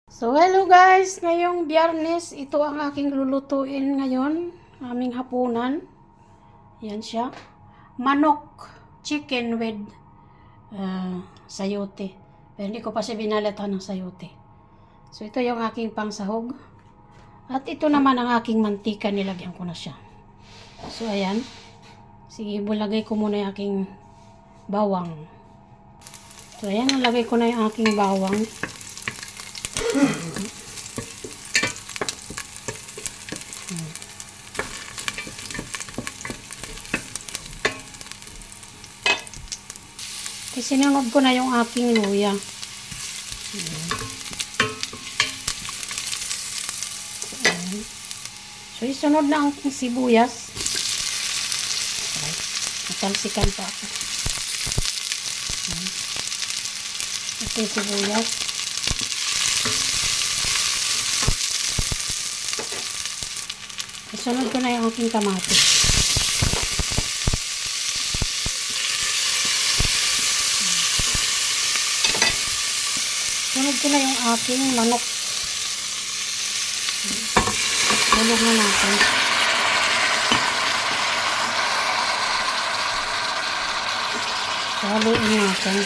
So, hello guys! Ngayong Biyernes, ito ang aking lulutuin ngayon. Aming hapunan. Yan siya. Manok. Chicken with sayote. Pero hindi ko pa siya binalatan ng sayote. So, ito yung aking pangsahog. At ito naman ang aking mantika. Nilagyan ko na siya. So, ayan. Sige, bulagay ko muna yung aking bawang. So, ayan. Nalagay ko na yung aking bawang. Sinunod ko na yung aking luya. So, isunod na ang sibuyas. Natalsikan pa ako. Ito yung sibuyas. Isunod ko na yung aking kamatis. Sunod ko na yung aking manok. Sunod na natin. Haluin natin.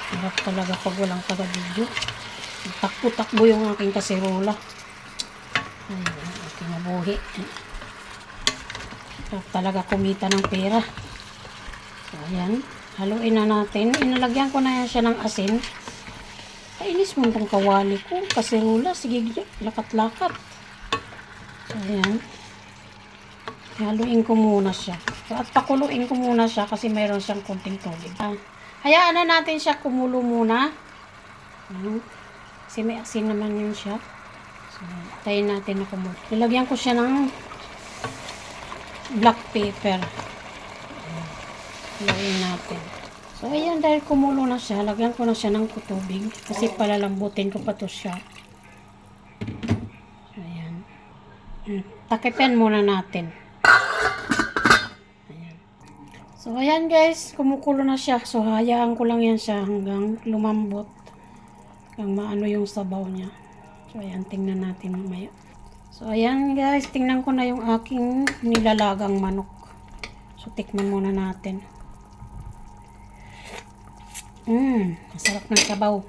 Hirap talaga pag walang taga-video. Takbo-takbo yung aking kaserola. Ayun, aking nabuhi. Hirap talaga kumita ng pera. So, ayan. Haluin na natin. Inalagyan ko na yan siya ng asin. Kainis mo itong kawali ko. Kaserola. Sige, lakat-lakat. So, ayan. Haluin ko muna siya. So, at pakuluin ko muna siya kasi mayroon siyang konting tubig. Hayaan na natin siya kumulo muna. Ayan. Kasi may asin naman yun siya. So, tayin natin na kumulo. Nilagyan ko siya ng black pepper. Lagyan natin. So, ayan, dahil kumulo na siya, lagyan ko na siya ng tubig. Kasi palalambutin ko pa to siya. So, ayan. Takipan muna natin. Ayan. So, ayan guys, kumukulo na siya. So, hayaan ko lang yan siya hanggang lumambot. Hanggang maano yung sabaw niya. So, ayan, tingnan natin mamaya. So, ayan guys, tingnan ko na yung aking nilalagang manok. So, tikman muna natin. Masarap ng sabaw.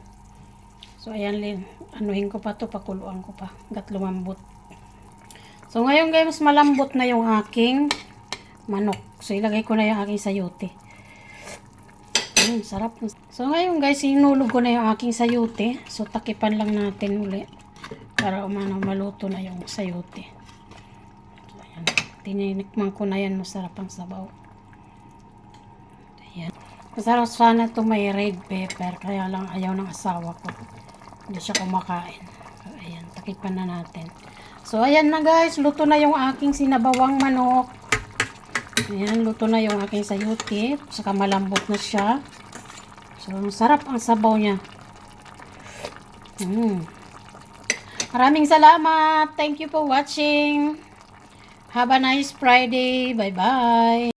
So, ayan, anuhin ko pa to, pakuluan ko pa. Hanggat lumambot. So, ngayon guys, mas malambot na yung aking manok. So, ilagay ko na yung aking sayote. Sarap. So, ngayon guys, inulog ko na yung aking sayote. So, takipan lang natin uli. Para maluto na yung sayote. So, ayan. Tininikman ko na yan. Masarap ang sabaw. Ayan. Masarap sana ito may red pepper. Kaya lang ayaw ng asawa ko. Hindi siya kumakain. So, ayan. Takipan na natin. So, ayan na guys. Luto na yung aking sinabawang manok. Ayan. Luto na yung aking sayote. Saka malambot na siya. So, sarap ang sabaw niya. Maraming salamat. Thank you for watching. Have a nice Friday. Bye-bye.